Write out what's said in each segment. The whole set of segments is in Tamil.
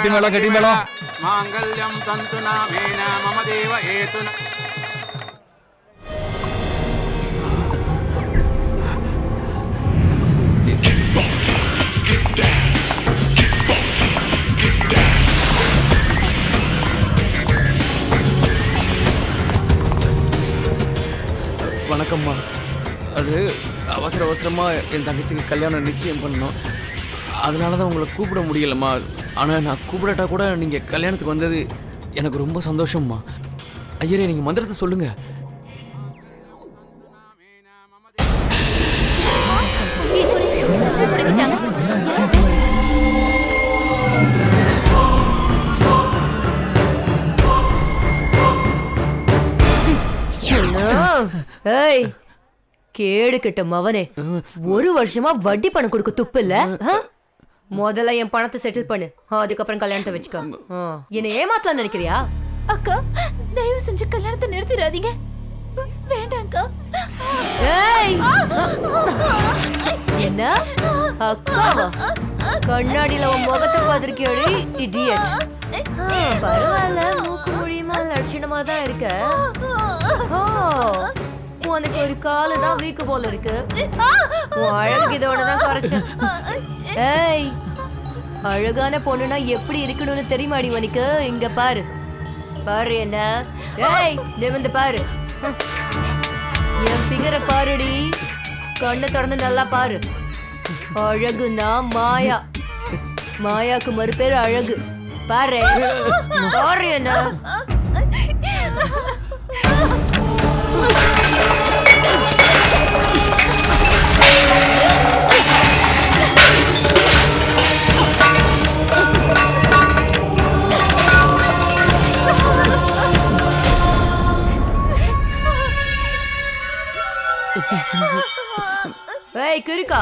கெட்டி மேளம் மாங்கல்யம் தந்துனா மேனா மம தேவ ஏதுனா. வணக்கம்மா. அது அவசரமாக என் தங்கச்சிக்கு கல்யாணம் நிச்சயம் பண்ணணும். அதனால தான் உங்களை கூப்பிட முடியலம்மா. ஆனால் நான் கூப்பிடட்டா கூட நீங்கள் கல்யாணத்துக்கு வந்தது எனக்கு ரொம்ப சந்தோஷம்மா. ஐயரே, நீங்கள் மந்திரத்தை சொல்லுங்கள். ஏய், கேடு கெட்ட மவனே, ஒரு வருஷமா வட்டி பணம் கொடுக்க துப்பு இல்ல. முதல்ல என் பணத்தை செட்டில் பண்ணு, அதுக்கப்புறம் கல்யாணத்தை வச்சுக்கோ. என்ன ஏமாத்தலாம் நினைக்கிறியா? அக்கா, தயவு செஞ்சு கல்யாணத்தை நிறுத்திடாதீங்க. வேண்டாம்க்கா. ஏய், என்ன அக்காவா? கண்ணாடியில உன் முகத்தை பார்த்திருக்கியோடி, இடியட். பரவாயில்ல, மூக்கு மொழியுமா லட்சணமா தான் இருக்க. உனக்கு ஒரு காலு தான் வீக்கு போல இருக்கு. உன் அழகு இதோட தான் குறைச்ச. ஏய், அழகான பொண்ணுனா எப்படி இருக்கணும்னு தெரியுமாடி உனக்கு? இங்க பாரு பாரு என்ன. ஏய், நிமிந்து பாரு. என் ஃபிகரை பாருடி, கண்ணை திறந்து நல்லா பாரு. அழகுனா மாயா, மாயாக்கு மறுபேரு அழகு. பாரு பாரு என்ன. ஏய் கிறுக்கா,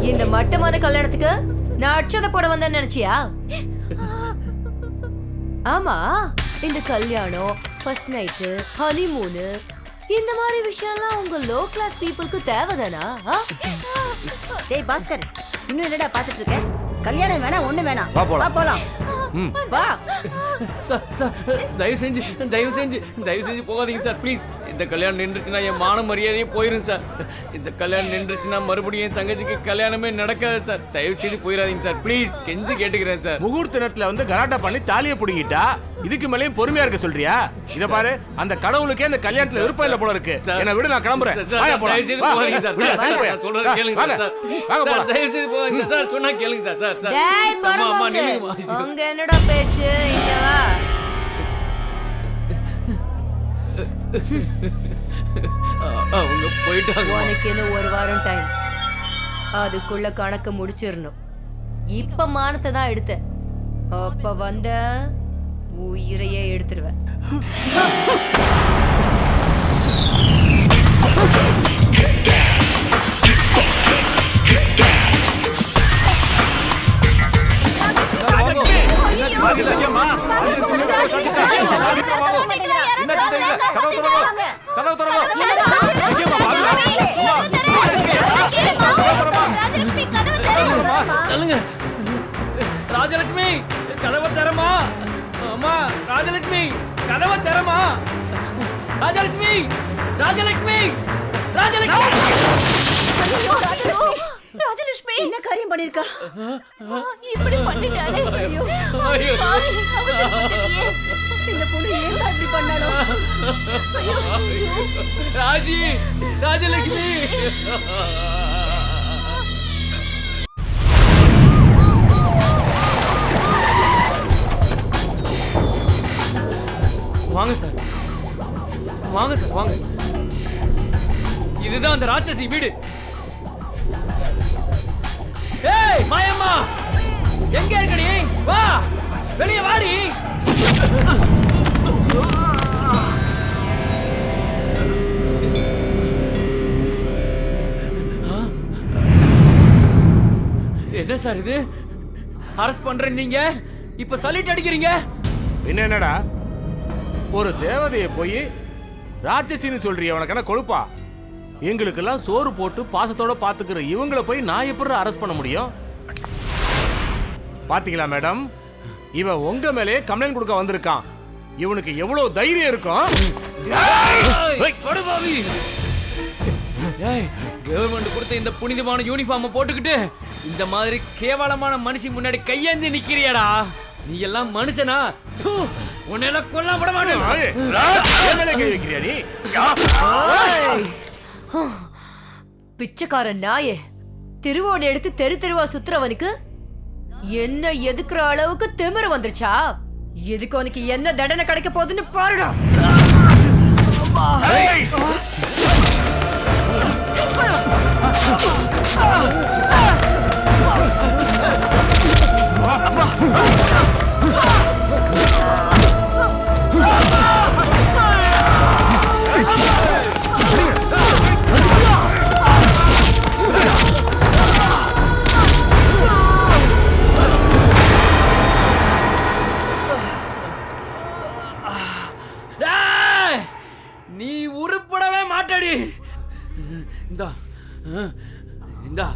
இந்த மட்டமான கல்யாணத்துக்கு நான் அட்சதை போட வந்தேன்னு நினைச்சியா? ஆமா, இந்த கல்யாணம், ஃபர்ஸ்ட் நைட்டு, ஹனிமூனு, இந்த மாதிரி விஷயம்லாம் உங்க லோ கிளாஸ் பீப்புளுக்கு தேவைதானா? டேய் பாஸ்கர், இன்னும் என்னடா பாத்துட்டு இருக்க? கல்யாணம் வேணா, ஒண்ணு வேணாம். வா போலாம். போலாம். வா. தயவு செஞ்சு போகாதீங்க சார், ப்ளீஸ். இந்த கல்யாணம் நின்றுச்சுன்னா என் மான மரியாதையே போயிடும் சார். இந்த கல்யாணம் நின்றுச்சுன்னா மறுபடியும் என் தங்கச்சிக்கு கல்யாணமே நடக்காது சார். தயவு செய்து போயிடாதீங்க சார், ப்ளீஸ். கெஞ்சி கேட்டுக்கிறேன் சார். முகூர்த்த நேரத்துல வந்து கலாட்டா பண்ணி தாலியை பிடிங்கிட்டா இதுக்கு மேலேயும் பொறுமையா இருக்க சொல்றியா? இத பாரு, அந்த கடவுளுக்கே அந்த கல்யாணத்துல விருப்பம் இல்ல போல இருக்கு. என்ன விடு, நான் கிளம்புறேன். தயவு செய்து போகாதீங்க சார். நான் சொல்றத கேளுங்க சார். வாங்க போலாம். தயவு செய்து போகாதீங்க சார். சொன்னா கேளுங்க சார். சார் டேய் மரமோக்கு, அங்க என்னடா பேச்சு? இங்க வா. அவங்க போயிட்டாங்க. உனக்கு இன்னும் ஒரு வாரம் டைம், அதுக்குள்ள கணக்கு முடிச்சிடணும். இப்ப மானத்தை தான் எடுத்த, அப்ப வந்த உயிரையே எடுத்துருவேன். ராஜலட்சுமி, கதவை தரமா? அம்மா, ராஜலட்சுமி, கதவை தரமா? ராஜலட்சுமி, ராஜலட்சுமி, ராஜலட்சுமி. ராஜலட்சுமி என்ன காரியம் பண்ணிருக்கா? இப்படி பண்ணிட்டாளே. ஐயோ, இந்த பொண்ணு ஏன் இப்படி பண்ணாளோ? ராஜி, ராஜலட்சுமி. வாங்க சார், வாங்க சார், வாங்க. இதுதான் அந்த ராட்சசி வீடு. ஏய் மாயம்மா, எங்க இருக்க நீ? வா, வெளியே வாடி. என்ன சார் இது? அரஸ்ட் பண்றேன் நீங்க இப்ப சல்யூட் அடிக்கிறீங்க. என்னடா, ஒரு தேவதையை போய் ராட்சசின்னு சொல்றிய? உனக்கு என்ன கொழுப்பா? எங்களுக்கெல்லாம் சோறு போட்டு பாசத்தோட பாத்துக்கிற இவங்களை போய் நான் எப்படி அரெஸ்ட் பண்ண முடியும்? பாத்தீங்களா மேடம், இவன் உங்க மேலே கம்ப்ளைண்ட் கொடுக்க வந்திருக்கான். இவனுக்கு எவ்வளவு தைரியம் இருக்கும்? ஏய், கவர்மெண்ட் கொடுத்த இந்த புனிதமான யூனிஃபார்மை போட்டுக்கிட்டு இந்த மாதிரி கேவலமான மனுஷி முன்னாடி கையேந்தி நிக்கிறியாடா? நீ எல்லாம் மனுஷனா? உன்னெல்லாம் கொல்ல விட மாட்டேன். கை வைக்கிறியா நீ? பிச்சைக்கார நாயே, திருவோடு எடுத்து தெரு தெருவா சுத்துறவனுக்கு என்ன எதுக்குற அளவுக்கு திமிரு வந்துருச்சா? எதுக்கு அவனுக்கு என்ன தண்டனை கிடைக்க போகுதுன்னு பாருடா. நீ உருப்படவே மாட்டடி. இந்தா இந்தா,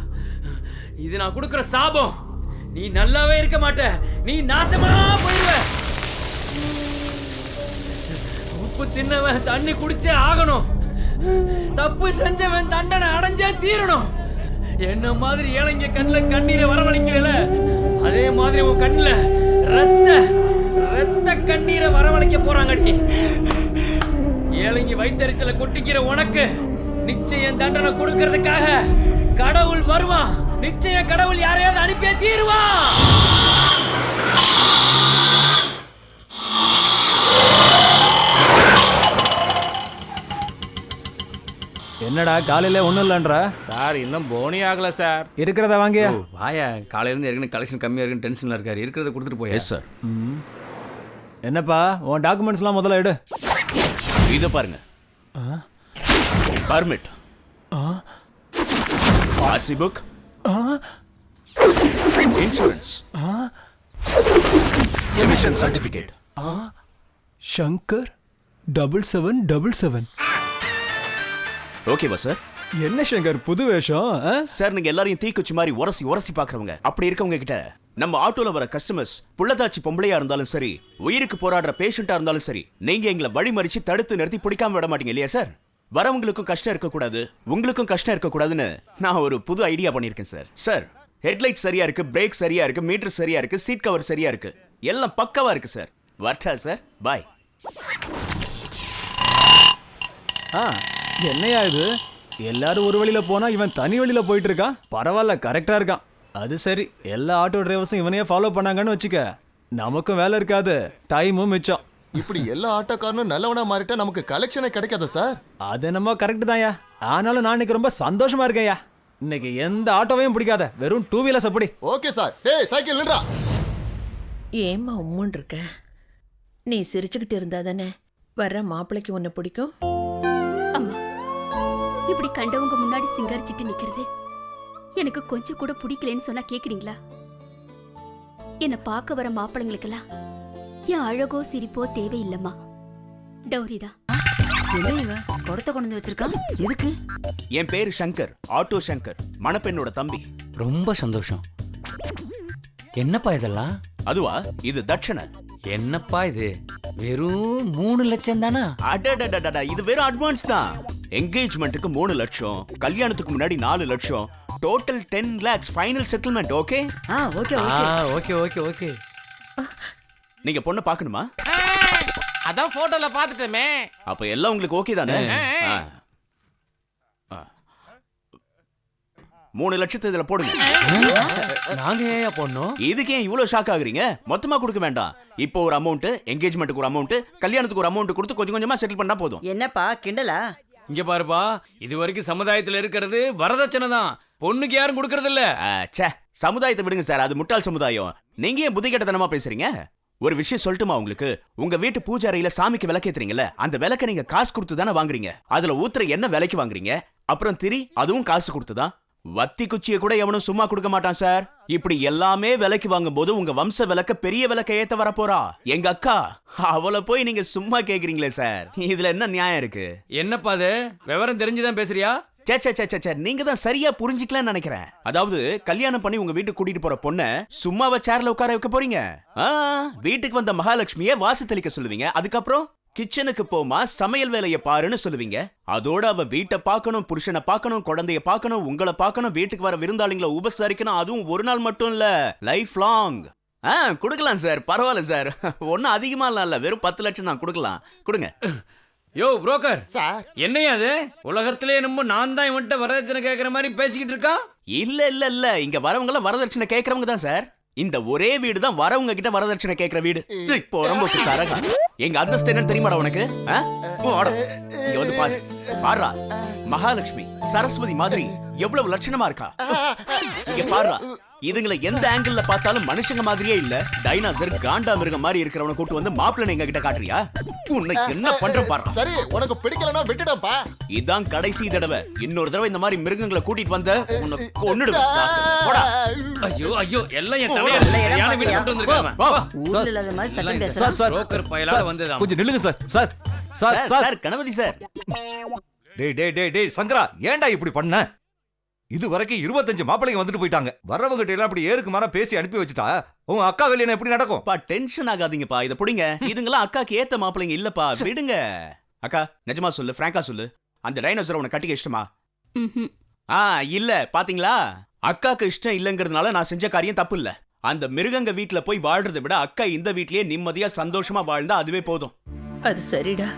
இது நான் கொடுக்கிற சாபம். நீ நல்லாவே இருக்க மாட்ட, நீ நாசமா போயிடுவ. உப்பு தின்னவன் தண்ணி குடிச்சே ஆகணும். தப்பு செஞ்சவன் தண்டனை அடைஞ்சே தீரணும். என்ன மாதிரி ஏழைங்க கண்ணில் கண்ணீரை வரவழைக்கிறல, அதே மாதிரி உன் கண்ணில் ரத்த கண்ணீரை வரவழைக்க போறாங்கடி. ஏழைங்க வயித்தறிச்சல கொட்டிக்கிற உனக்கு நிச்சயம் தண்டனை கொடுக்கிறதுக்காக கடவுள் வருவான். நிச்சயம் கடவுள் யாரையாவது அனுப்பியே தீருவான். என்னடா காலையில ஒண்ணும் இல்லன்ற? சார் இன்னும் போனி ஆகல சார். இருக்கிறத வாங்கியா? வாயா, காலையில இருந்து ஏற்கனவே கலெக்ஷன் கம்மியா இருக்குன்னு டென்ஷன்ல இருக்காரு. இருக்கிறத கொடுத்துட்டு போய். Yes sir. என்னப்பா உன் டாக்குமெண்ட்ஸ்லாம் முதல்ல எடு. இதை பாருங்க. Permit, RC book, insurance, emission certificate. Shankar 7777. ஓகேவா சார்? என்ன சங்கர் புது வேஷம்? சார், நீங்க எல்லாரையும் தீக்குச்சி மாதிரி உரசி பாக்குறவங்க. அப்படி இருக்கவங்க கிட்ட நம்ம ஆட்டோல வர கஸ்டமர்ஸ் புள்ளதாச்சி பொம்பளையா இருந்தாலும் சரி, உயிருக்கு போராடுற பேஷண்டா இருந்தாலும் சரி, நீங்க எங்களை வழிமறிச்சு தடுத்து நிறுத்தி பிடிக்காம விட மாட்டீங்க இல்லையா சார்? வரவங்களுக்கும் கஷ்டம் இருக்கக்கூடாது, உங்களுக்கும் கஷ்டம் இருக்கக்கூடாதுன்னு நான் ஒரு புது ஐடியா பண்ணியிருக்கேன் சார். சார், ஹெட்லைட் சரியா இருக்கு, பிரேக் சரியா இருக்கு, மீட்டர் சரியா இருக்கு, சீட் கவர் சரியா இருக்கு, எல்லாம் பக்கவா இருக்கு சார். வரட்டா சார்? பாய். என்னையா இது? எல்லாரும் ஒரு வழியில போனா இவன் தனி வழியில போயிட்டு இருக்கான். பரவாயில்ல, கரெக்டா இருக்கான். அது சரி, எல்லா ஆட்டோ டிரைவர்ஸும் இவனையே ஃபாலோ பண்ணாங்கன்னு வச்சுக்க, நமக்கும் வேலை இருக்காது, டைமும் மிச்சம். இப்படி எல்லா ஆட்டோக்காரனும் நல்லவனா மாறிட்டா நமக்கு கலெக்ஷனே கிடைக்காத சார். அது என்னமோ கரெக்ட் தான்யா. ஆனாலும் நான் இன்னைக்கு ரொம்ப சந்தோஷமா இருக்கேன்யா. இன்னைக்கு எந்த ஆட்டோவையும் பிடிக்காத, வெறும் 2 வீலர்ஸ் அப்படி. Okay sir. டேய் சைக்கிள் நின்றா. ஏம்மா உம்முன் இருக்க? நீ சிரிச்சுக்கிட்டு இருந்தா தானே வர்ற மாப்பிள்ளைக்கு உன்னை பிடிக்கும்? அம்மா, இப்படி கண்டவங்க முன்னாடி சிங்காரிச்சிட்டு நிக்கிறது எனக்கு கொஞ்சம் கூட பிடிக்கலன்னு சொன்னா கேக்குறீங்களா? என்ன பார்க்க வர மாப்பிள்ளைங்களுக்கெல்லாம் என் அழகோ சிரிப்போ தேவையில்லம்மா, டௌரிதான். என்ன இவன் குடத்தை கொண்டு வந்து வச்சிருக்கான்? எதுக்கு? என் பேரு சங்கர், ஆட்டோ சங்கர், மணப்பெண்ணோட தம்பி. ரொம்ப சந்தோஷம். என்னப்பா இதெல்லாம்? அதுவா, இது தட்சணை. என்னப்பா இது? வெறும் 3 லட்சம் தானா? அடடடடடா, இது வெறும் அட்வான்ஸ் தான். என்கேஜ்மெண்ட்டுக்கு 3 லட்சம், கல்யாணத்துக்கு முன்னாடி 4 லட்சம், total 10 lakhs final settlement. Okay? Okay okay okay okay. நீங்க பொண்ணை பார்க்கணுமா? அதான் போட்டோல பாத்துட்டேமே. அப்ப எல்லாம் உங்களுக்கு ஓகே தானே? 3 லட்சத்தை இதுல போடுங்க. நாங்க ஏன் போடணும்? இதுக்கு ஏன் இவ்வளவு ஷாக் ஆகுறீங்க? மொத்தமா கொடுக்க வேண்டாம். இப்போ ஒரு அமௌண்ட், என்கேஜ்மெண்ட்டுக்கு ஒரு அமௌண்ட், கல்யாணத்துக்கு ஒரு அமௌண்ட் கொடுத்து கொஞ்சம் கொஞ்சமா செட்டில் பண்ணா போதும். என்னப்பா கிண்டலா? இங்க பாருப்பா, இது வரைக்கும் சமுதாயத்துல இருக்கிறது வரதட்சணை தான். பொண்ணுக்கு யாரும் கொடுக்கறது இல்ல. ச்சே, சமுதாயத்தை விடுங்க சார், அது முட்டாள் சமுதாயம். நீங்க ஏன் புத்தி கெட்டத்தனமா பேசுறீங்க? ஒரு விஷயம் சொல்லட்டுமா உங்களுக்கு? உங்க வீட்டு பூஜை அறையில சாமிக்கு விளக்கேத்துறீங்கல்ல, அந்த விளக்க நீங்க காசு கொடுத்து தானே வாங்குறீங்க. அதுல ஊத்துற என்ன விலைக்கு வாங்குறீங்க? அப்புறம் திரி, அதுவும் காசு கொடுத்துதான். வத்தி குச்சியை கூட எவனும் சும்மா கொடுக்க மாட்டான் சார். இப்படி எல்லாமே விலைக்கு வாங்கும் போது உங்க வம்ச விளக்க பெரிய விளக்க ஏத்த வர போறா எங்க அக்கா. அவளை போய் நீங்க சும்மா கேக்குறீங்களே சார், இதுல என்ன நியாயம் இருக்கு? என்னப்பா அது? விவரம் தெரிஞ்சுதான் பேசுறியா? சே சே சே சே, சே நீங்க தான் சரியா புரிஞ்சிக்கலன்னு நினைக்கிறேன். அதாவது கல்யாணம் பண்ணி உங்க வீட்டுக்கு கூட்டிட்டு போற பொண்ண சும்மாவா சேர்ல உட்கார வைக்க போறீங்க? வீட்டுக்கு வந்த மகாலட்சுமிய வாசு தெளிக்க சொல்லுவீங்க. அதுக்கப்புறம் கிச்சனுக்கு போமா சமையல் வேலையை பாருன்னு சொல்லுவீங்க. அதோட அவ வீட்டை பார்க்கணும், புருஷனை பார்க்கணும், குழந்தைய பார்க்கணும், உங்களை பார்க்கணும், வீட்டுக்கு வர விருந்தாளிங்களை உபசரிக்கணும். அதுவும் ஒரு நாள் மட்டும் இல்ல, லைஃப் லாங். கொடுக்கலாம் சார், பரவாயில்ல சார். ஒன்னும் அதிகமா இல்ல, வெறும் 10 லட்சம் தான். கொடுக்கலாம், கொடுங்க. யோ புரோக்கர், சார் என்னையா அது? உலகத்திலே நம்ம நான் தான் இவன்ட்ட வரதட்சணை கேட்கற மாதிரி பேசிக்கிட்டு இருக்கான். இல்ல இல்ல இல்ல, இங்க வரவங்க எல்லாம் வரதட்சணை கேக்குறவங்க தான் சார். இந்த ஒரே வீடு தான் வரவங்க கிட்ட வரதட்சணை கேக்குற வீடு. இப்போ ரொம்ப தரகா. எங்க அந்தஸ்து என்னன்னு தெரியுமாடா உனக்கு? இங்க வந்து பாரு, பாருடா, மகாலட்சுமி சரஸ்வதி மாதிரி எவ்வளவு லட்சணமா இருக்கா. இங்க பாருடா, இதுங்களை எந்த ஆங்கிள் பார்த்தாலும் மனுஷங்க மாதிரியே இல்ல, டைனாசர் காண்டா மிருகம் மாதிரி இருக்கிறவனை கூட்டு வந்து மாப்பிள்ளை எங்க கிட்ட காட்டுறியா? உன்னை என்ன பண்ற பாரு. சரி, உனக்கு பிடிக்கலனா விட்டுடப்பா. இதான் கடைசி தடவை. இன்னொரு தடவை இந்த மாதிரி மிருகங்களை கூட்டிட்டு வந்த உன்னை கொன்னுடுவேன். போடா. ஐயோ ஐயோ, எல்லாம் என் தலையில யானை வீட்டு கூட்டு வந்திருக்கான். ஊர்ல இல்லாத மாதிரி சத்தம் பேசுறான். புரோக்கர் பயலால வந்ததா. கொஞ்சம் நில்லுங்க sir. Sir sir sir, sir sir, Ganapathi sir. டேய் டேய் டேய் டேய் சங்கரா, ஏன்டா இப்படி பண்ண? இது வரைக்கும் 25 மாப்பிள்ளைங்க வந்துட்டு போயிட்டாங்க. வரவங்கிட்ட எல்லாம் அப்படி ஏருக்கு மாற பேசி அனுப்பி வச்சுட்டா உங்க அக்கா கல்யாணம் எப்படி நடக்கும்? பா, டென்ஷன் ஆகாதீங்கப்பா. இத புடிங்க. இதுங்களாம் அக்காக்கு ஏத்த மாப்பிள்ளைங்க இல்லப்பா, விடுங்க. அக்கா நிஜமா சொல்லு, பிராங்கா சொல்லு, அந்த டைனோசர் உனக்கு கட்டிக்க இஷ்டமா? இல்ல பாத்தீங்களா, அக்காக்கு இஷ்டம் இல்லங்கிறதுனால நான் செஞ்ச காரியம் தப்பு இல்ல. அந்த மிருகங்க வீட்டுல போய் வாழ்றதை விட அக்கா இந்த வீட்லயே நிம்மதியா சந்தோஷமா வாழ்ந்தா அதுவே போதும். அது சரிடா.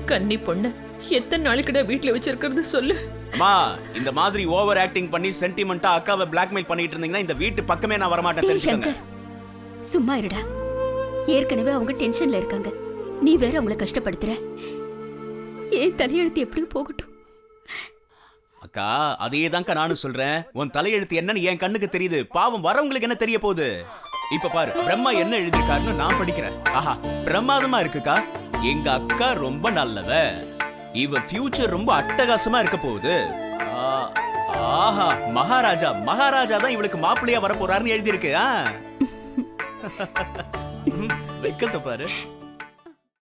கன்னி பொண்ணு எத்தனை நாளைக்குடா வீட்டுல வச்சிருக்கிறது சொல்லு. அம்மா, இந்த மாதிரி ஓவர் ஆக்டிங் பண்ணி சென்டிமெண்டா அக்காவை பிளாக்மெயில் பண்ணிட்டு இருந்தீங்கன்னா இந்த வீட்டு பக்கமே நான் வரமாட்டேன், தெரிஞ்சுக்கங்க. சும்மா இருடா, ஏற்கனவே அவங்க டென்ஷன்ல இருக்காங்க, நீ வேற அவங்கள கஷ்டப்படுத்துற. ஏன் தலையெழுத்து எப்படி போகட்டும். அக்கா, அதேதான்க்கா நானும் சொல்றேன். உன் தலையெழுத்து என்னன்னு என் கண்ணுக்கு தெரியுது, பாவம் வரவங்களுக்கு என்ன தெரிய போகுது? இப்ப பாரு, பிரம்மா என்ன எழுதிருக்காருன்னு நான் படிக்கிறேன். ஆஹா, பிரமாதமா இருக்குக்கா. எங்க அக்கா ரொம்ப நல்லவ, இவ ஃபியூச்சர் ரொம்ப அட்டகாசமா இருக்க போகுது. ஆஹா, மகாராஜா மகாராஜா தான் இவளுக்கு மாப்பிள்ளையா வர போறாருன்னு எழுதி இருக்கு. வெக்கத்தை பாரு.